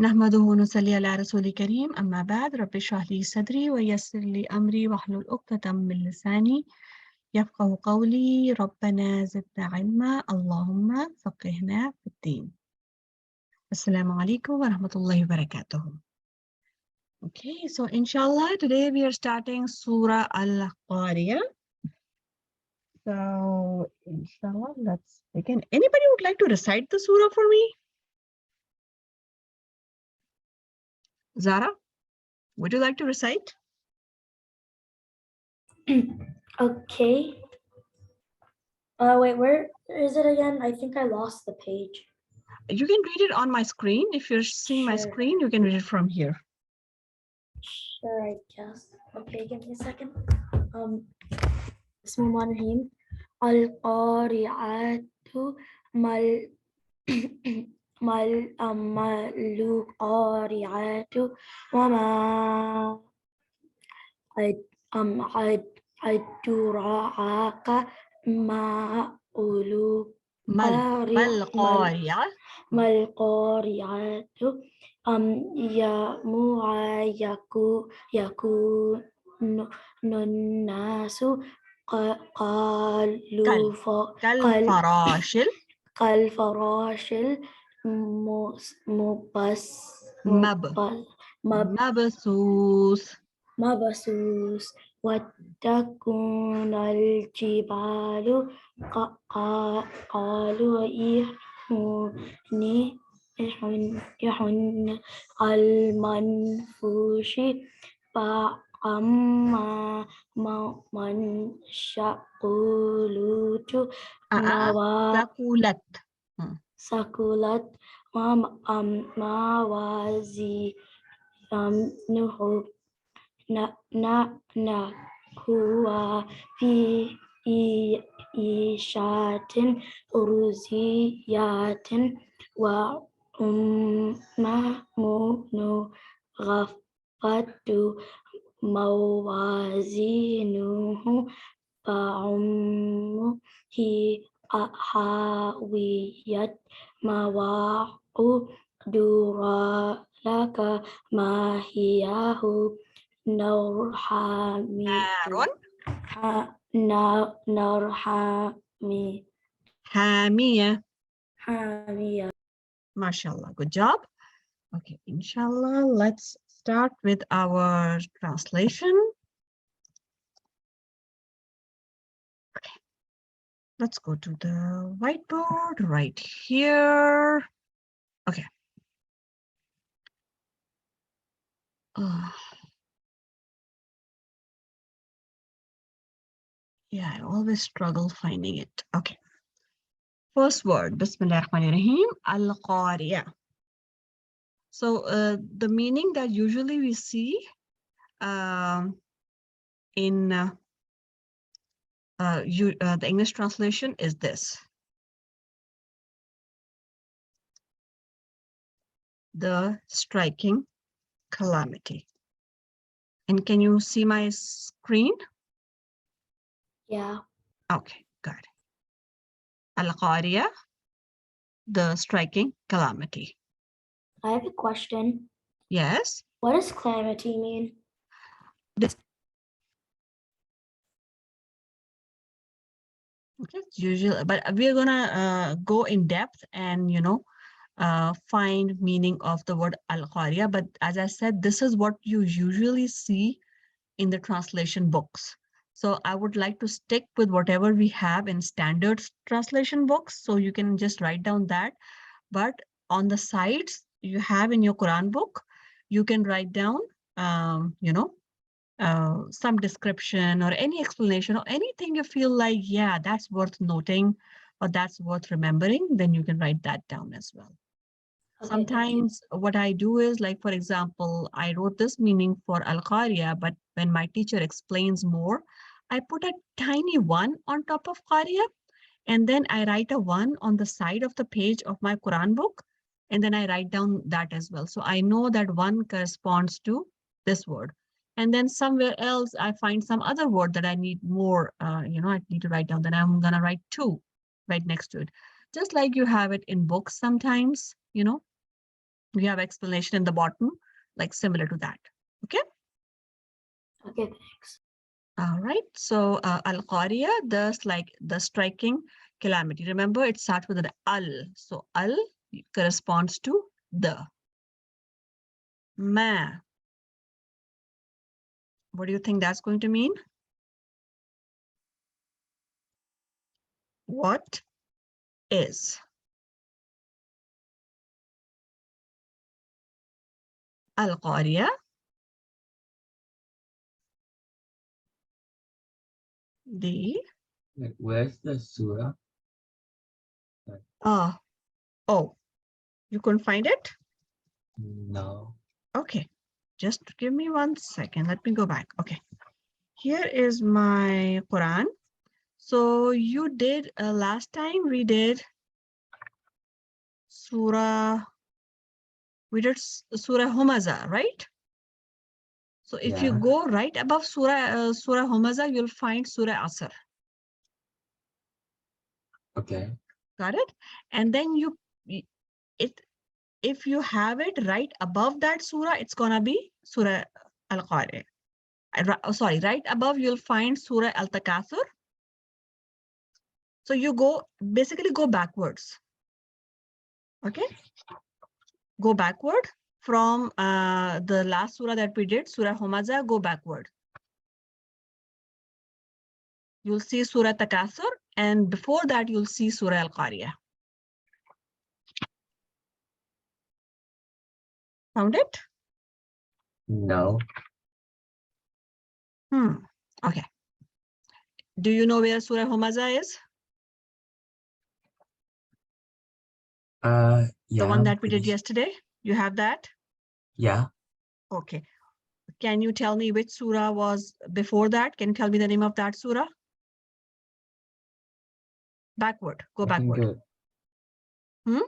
نحمده ونصلي على رسول الكريم أما بعد رب اشرح لي صدري ويسر لي أمري واحلل عقدة من لساني يفقه قولي ربنا زدنا علما اللهم فقهنا في الدين. السلام عليكم ورحمة الله وبركاته. Okay, so inshallah today we are starting Surah Al-Qaria'ah. So inshallah let's begin. Anybody would like to recite the surah for me? Zara, would you like to recite? Okay. Wait, where is it again? I think I lost the page. You can read it on my screen. If you're seeing my screen, you can read it from here. Sure, I guess. Okay, give me a second. Bismillahirrahmanirrahim. Al-Qari'atu mal Qari'atu wa ma adraka ma ulu Mal-Qari'ah. Mal-Qari'atu yakunu nasu Kal-Farashil. kalfarashil mabasus wattakunal jibalu qalu ihun al-manfushi amma man syaqulutu Sakulat. sakulat mawazi nuhu huwa fi ishatin uruziyatin wa ummahunu ghafatu mawazinuhu fa'ummuhi hawiyat mawa'u duralaka mahiyahu Hamiya. Hamiya. MashaAllah. Good job. Okay, inshallah, let's start with our translation. Okay, let's go to the whiteboard right here. Okay. Yeah, I always struggle finding it. Okay. First word, Bismillahirrahmanirrahim, Al-Qari'ah. So the meaning that usually we see in the English translation is this. The striking calamity. And can you see my screen? Yeah. Okay, got it. Al-Qari'ah, the striking calamity. I have a question. Yes. What does calamity mean? Okay, it's usual, but we're gonna go in depth and find meaning of the word Al-Qari'ah. But as I said, this is what you usually see in the translation books. So I would like to stick with whatever we have in standard translation books. So you can just write down that. But on the sides you have in your Quran book, you can write down, some description or any explanation or anything you feel like, yeah, that's worth noting or that's worth remembering, then you can write that down as well. Okay, sometimes what I do is, like, for example, I wrote this meaning for Al-Qari'ah, but when my teacher explains more, I put a tiny one on top of Qari'ah, and then I write a one on the side of the page of my Quran book, and then I write down that as well. So I know that one corresponds to this word. And then somewhere else, I find some other word that I need more, I need to write down, then I'm gonna write two right next to it. Just like you have it in books sometimes, We have explanation in the bottom, like similar to that. Okay. Okay, thanks. All right. So Al-Qari'ah, the striking calamity. Remember, it starts with an al. So al corresponds to the. Ma. What do you think that's going to mean? What is? Al-Qari'ah. The. Like, where's the surah? Oh, you couldn't find it? No. Okay. Just give me 1 second. Let me go back. Okay. Here is my Quran. So you did last time we did Surah Humaza, right? So if you Yeah. go right above Surah Humaza, you'll find Surah Asr. Okay. Got it? And then if you have it right above that surah, it's gonna be Surah Al-Qari'ah. Sorry, right above you'll find Surah Al-Takathur. So you basically go backwards. Okay? Go backward from the last surah that we did, Surah Humaza, go backward. You'll see Surah Takathur, and before that, you'll see Surah Al-Qari'ah. Found it? No. Okay. Do you know where Surah Humaza is? Yeah. The one that we did please. yesterday? You have that? Yeah. Okay. Can you tell me which surah was before that? Can you tell me the name of that surah? Backward. Go I can backward. go.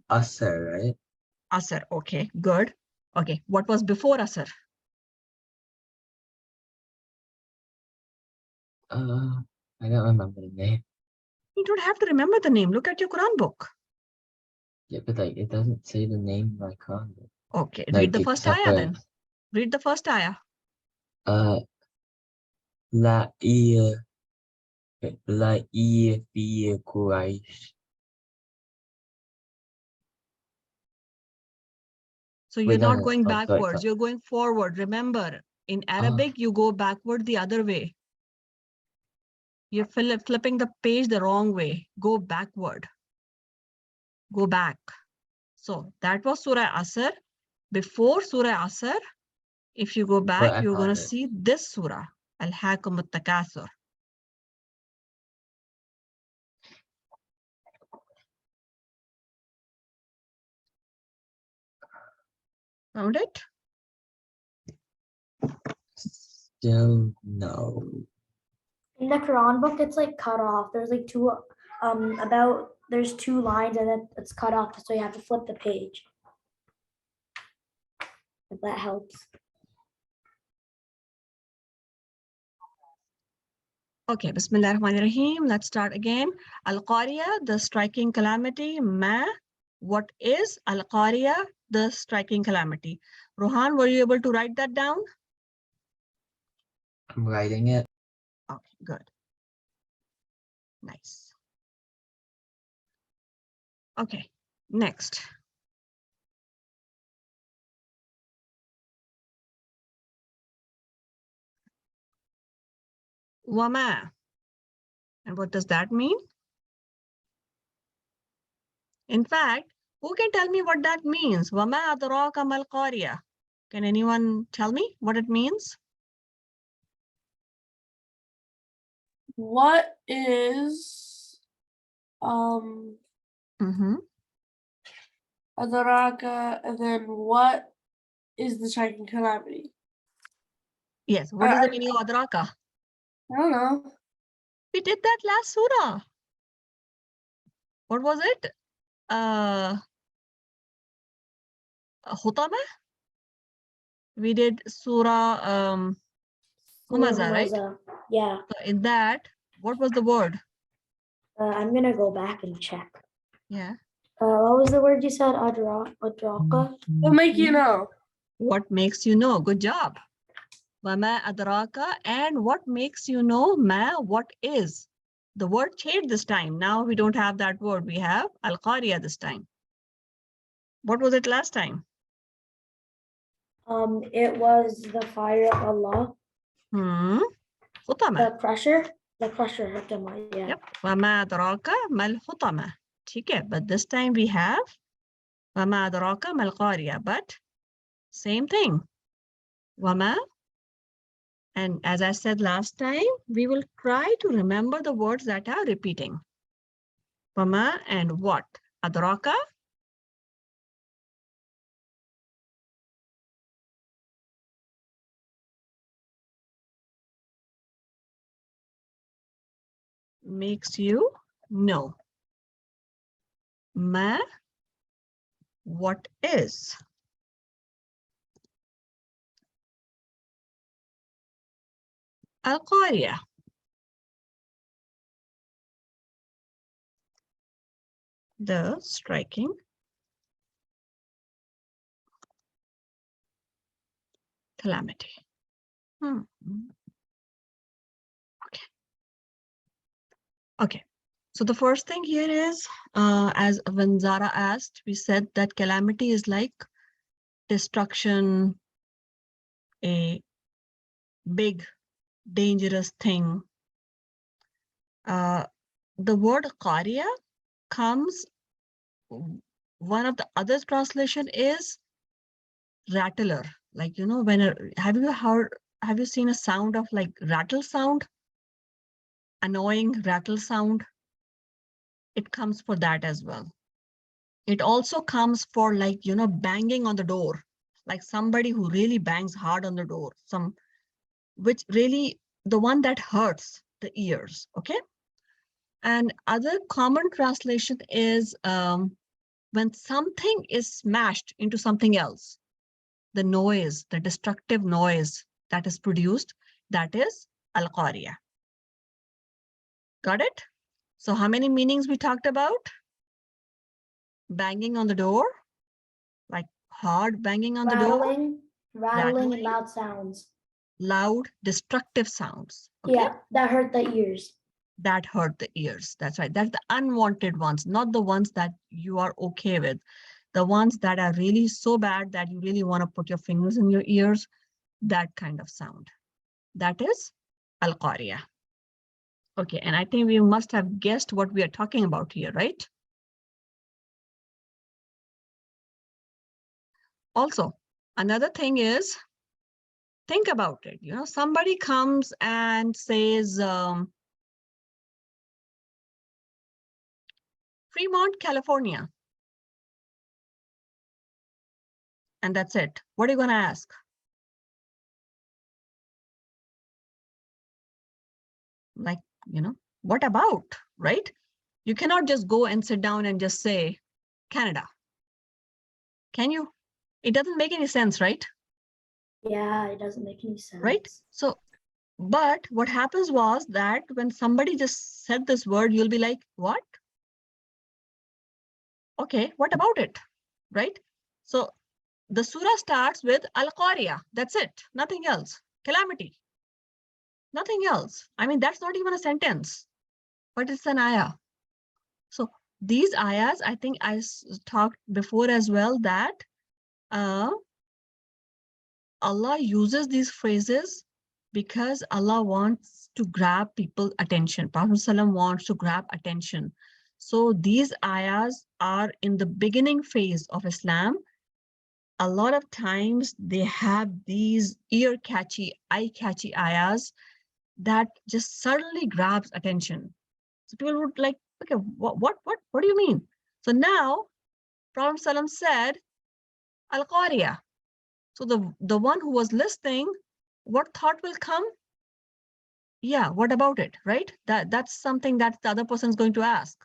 Asr, right? Asr. Okay, good. Okay, what was before Asr? I don't remember the name. You don't have to remember the name. Look at your Quran book. Yeah, but like it doesn't say the name in my Quran. Okay, Like, read the first except ayah then. Read the first ayah. La fi Quraish. So you're Wait, no, not no, going sorry, backwards. sorry. You're going forward. Remember, in Arabic, you go backward the other way. You're flipping the page the wrong way. Go backward. Go back. So that was Surah Asr. Before Surah Asr, if you go back, Wait, I you're going to found it. see this surah, Al-Hakum Al-Takathur. Found it? Still no. In the Quran book, it's like cut off. There's like there's 2 lines and then it's cut off, so you have to flip the page. If that helps. Okay, Bismillah ar-Rahman ar-Rahim. Let's start again. Al-Qari'ah, the striking calamity. Ma, what is Al-Qari'ah, the striking calamity? Rohan, were you able to write that down? I'm writing it. Okay, good. Nice. Okay, next. Wama. And what does that mean? In fact, who can tell me what that means? Wama adraka mal qari'ah. Can anyone tell me what it means? What is Adaraka, and then what is the striking calamity? Yes, what is the meaning of adraka? I don't know. We did that last surah. What was it? Hutama? We did Surah Humaza, right? Yeah. So in that, what was the word? I'm gonna go back and check. Yeah. What was the word you said? Adraka? What make you know? What makes you know? Good job. وَمَا أَدْرَاكَ, and what makes you know? Ma, what is? The word changed this time. Now we don't have that word. We have Al-Qari'ah this time. What was it last time? It was the fire of Allah. Khutama. The crusher. The crusher. Yeah. Yep. وَمَا أَدْرَاكَ مَا الْخُطَمَةُ. Okay, but this time we have وَمَا أَدْرَاكَ مَا الْقَارِعَةُ, but same thing. وَمَا, and as I said last time, we will try to remember the words that are repeating. وَمَا and what? أَدْرَاكَ, makes you know. Ma, what is? Al-Qari'ah. The striking calamity. Okay. So the first thing here is, as when Zara asked, we said that calamity is like destruction, a big, dangerous thing. The word Qariya comes, one of the other translation is rattler. Like, you know, when have you seen a sound of like rattle sound? Annoying rattle sound. It comes for that as well. It also comes for like, you know, banging on the door, like somebody who really bangs hard on the door, which really, the one that hurts the ears, okay? And other common translation is when something is smashed into something else, the noise, the destructive noise that is produced, that is Al-Qari'ah. Got it? So how many meanings we talked about? Banging on the door, like hard banging on the door. Rattling and loud sounds. Loud, destructive sounds. Okay? Yeah, that hurt the ears. That hurt the ears. That's right. That's the unwanted ones, not the ones that you are okay with. The ones that are really so bad that you really want to put your fingers in your ears, that kind of sound. That is Al-Qari'ah. Okay, and I think we must have guessed what we are talking about here, right? Also, another thing is, think about it. You know, somebody comes and says, Fremont, California. And that's it. What are you going to ask? Like, you know, what about, right? You cannot just go and sit down and just say Canada. Can you? It doesn't make any sense, right? Yeah, it doesn't make any sense. Right? So, but what happens was that when somebody just said this word, you'll be like, what? Okay, what about it? Right? So the surah starts with Al-Qari'ah. That's it. Nothing else. Calamity. Nothing else. I mean, that's not even a sentence, but it's an ayah. So these ayahs, I think I talked before as well, that Allah uses these phrases because Allah wants to grab people's attention. Prophet ﷺ wants to grab attention. So these ayahs are in the beginning phase of Islam. A lot of times they have these ear-catchy, eye-catchy ayahs that just suddenly grabs attention. So people would like, okay, what do you mean? So now Prophet ﷺ said, Al-Qari'ah. So the one who was listening, what thought will come? Yeah, what about it, right? That's something that the other person is going to ask.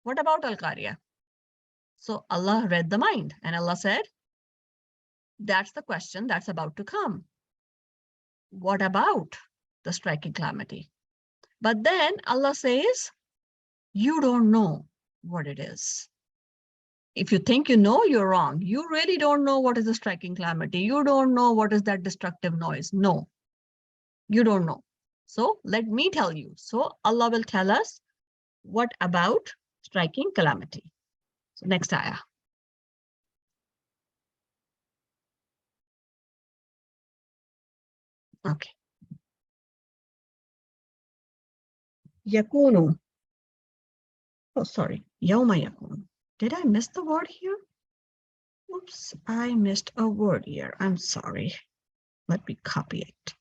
What about Al-Qari'ah? So Allah read the mind and Allah said, that's the question that's about to come. What about the striking calamity? But then Allah says, you don't know what it is. If you think you know, you're wrong. You really don't know what is a striking calamity. You don't know what is that destructive noise. No, you don't know. So let me tell you. So Allah will tell us what about striking calamity. So next ayah. Okay. Yakunu. Oh, sorry. Yawma yakunu. Did I miss the word here? Oops, I missed a word here. I'm sorry. Let me copy it.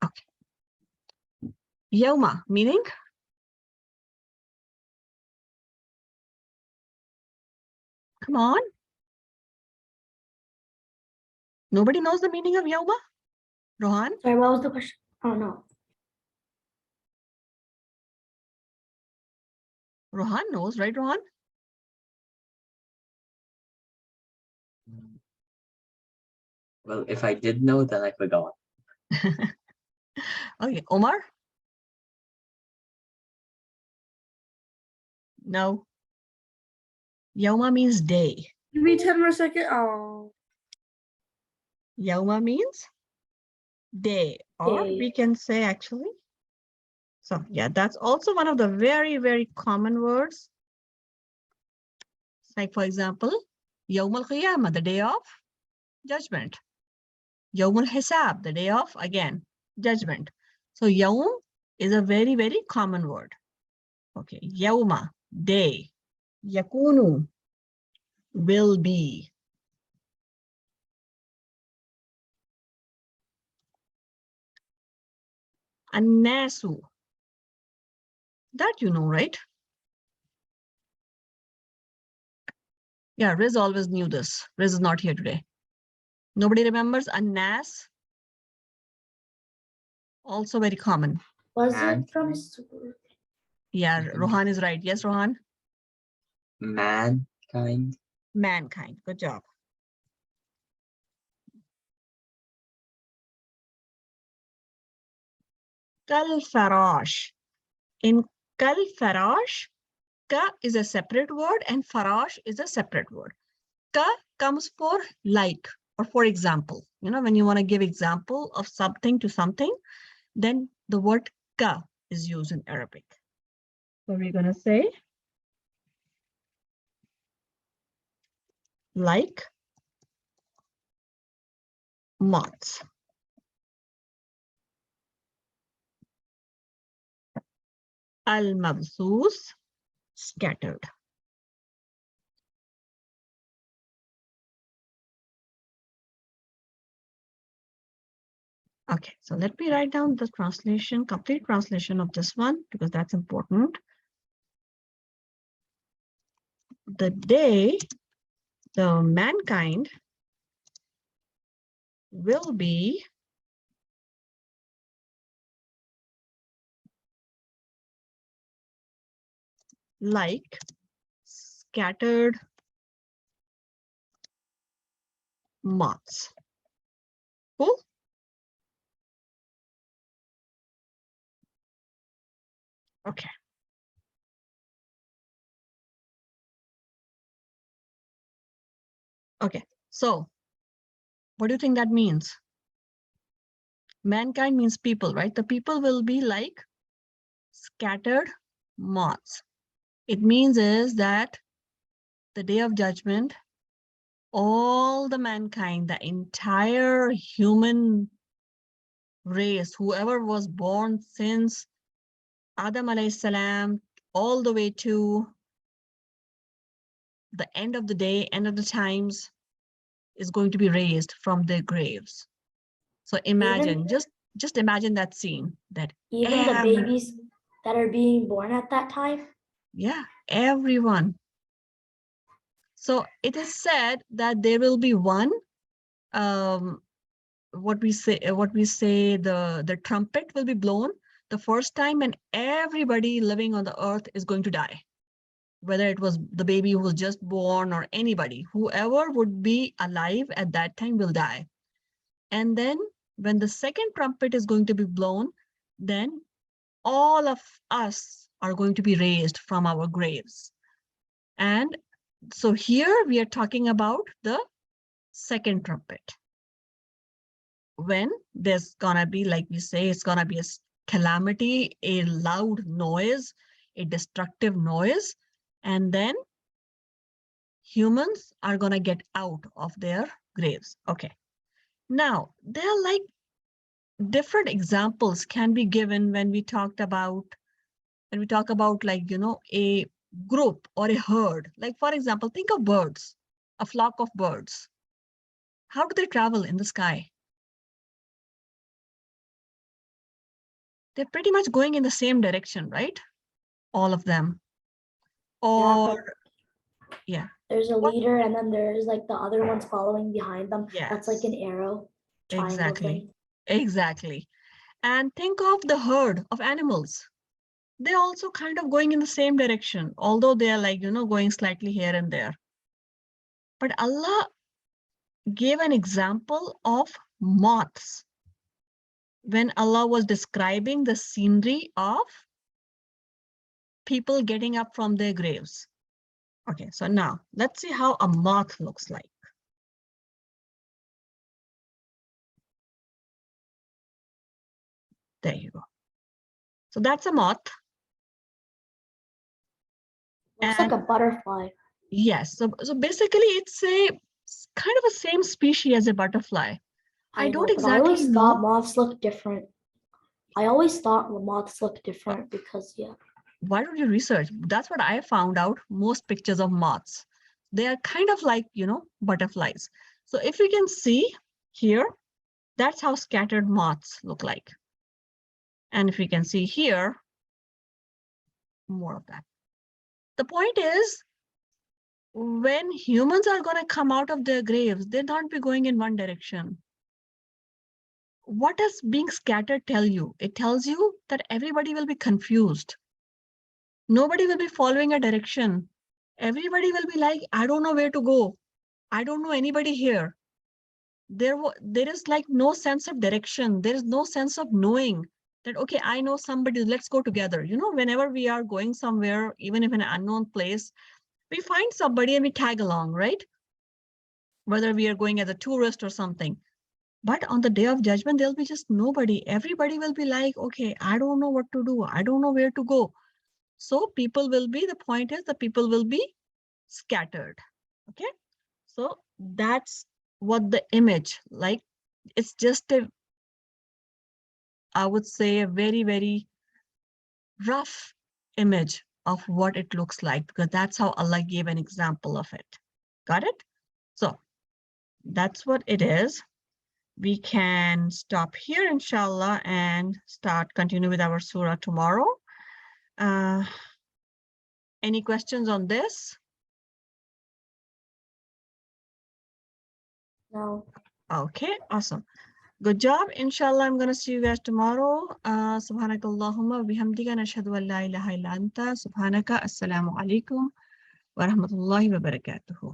Okay. Yawma, meaning? Come on. Nobody knows the meaning of Yawma? Rohan? Sorry, what was the question? Oh no. Rohan knows, right, Rohan? Well, if I did know, then I forgot. Okay, Omar? No. Yawma means day. Give me 10 more seconds. Oh. Yawma means day, or Day. we can say actually. So yeah, that's also one of the very, very common words. Like for example, Yawm al-Qiyamah, the day of judgment. Yawm al-Hisab, the day of, again, judgment. So Yawm is a very, very common word. Okay, Yawma, day. Yakunu, will be. Annasu, that you know, right? Yeah, Riz always knew this. Riz is not here today. Nobody remembers Annas? Also very common. Was And- it from? Yeah, Mhm. Rohan is right. Yes, Rohan? Mankind. Mankind. Good job. Kal farash. In kal farash, ka is a separate word and farash is a separate word. Ka comes for like or for example. You know, when you want to give example of something to something, then the word ka is used in Arabic. So we're going to say like moths. Al-mabsus, scattered. Okay, so let me write down the translation, complete translation of this one, because that's important. The day the mankind will be like scattered moths. Cool? Okay. Okay, so what do you think that means? Mankind means people, right? The people will be like scattered moths. It means is that the day of judgment, all the mankind, the entire human race, whoever was born since Adam alayhi salam, all the way to the end of the day, end of the times, is going to be raised from their graves. So imagine, just imagine that scene, that Even the babies that are being born at that time. yeah, everyone. So it is said that there will be one, what we say, the trumpet will be blown. the first time, and everybody living on the earth is going to die. Whether it was the baby who was just born or anybody, whoever would be alive at that time will die. And then when the second trumpet is going to be blown, then all of us are going to be raised from our graves. And so here we are talking about the second trumpet. When there's gonna be, like we say, it's gonna be a calamity, a loud noise, a destructive noise, and then humans are gonna get out of their graves. Okay. Now, there are like different examples can be given when we talk about like, you know, a group or a herd. Like, for example, think of birds, a flock of birds. How do they travel in the sky? They're pretty much going in the same direction, right? All of them. Or, yeah. There's a leader and then there's like the other ones following behind them. That's like Yes. an arrow triangle Exactly. thing. Exactly. And think of the herd of animals. They're also kind of going in the same direction, although they are like, you know, going slightly here and there. But Allah gave an example of moths when Allah was describing the scenery of people getting up from their graves. Okay, so now let's see how a moth looks like. There you go. So that's a moth. Looks And like a butterfly. yes, so basically it's a kind of a same species as a butterfly. I don't know, but I always exactly thought know. moths look different. I always thought moths look different because, yeah. Why don't you research? That's what I found out. Most pictures of moths, they are kind of like, you know, butterflies. So if you can see here, that's how scattered moths look like. And if you can see here, more of that. The point is, when humans are going to come out of their graves, they'll not be going in one direction. What does being scattered tell you? It tells you that everybody will be confused. Nobody will be following a direction. Everybody will be like, I don't know where to go. I don't know anybody here. There is like no sense of direction. There is no sense of knowing that, okay, I know somebody, let's go together. You know, whenever we are going somewhere, even if in an unknown place, we find somebody and we tag along, right? Whether we are going as a tourist or something. But on the day of judgment, there'll be just nobody. Everybody will be like, okay, I don't know what to do. I don't know where to go. So people will be, the point is the people will be scattered. Okay. So that's what the image, like, it's just a, I would say, a very, very rough image of what it looks like, because that's how Allah gave an example of it. Got it? So that's what it is. We can stop here, inshallah, and continue with our surah tomorrow. Any questions on this? No. Okay, awesome. Good job. Inshallah, I'm going to see you guys tomorrow. Subhanakallahumma bihamdika nashhadu an la ilaha illa anta subhanaka assalamu alaikum wa rahmatullahi wa barakatuhu.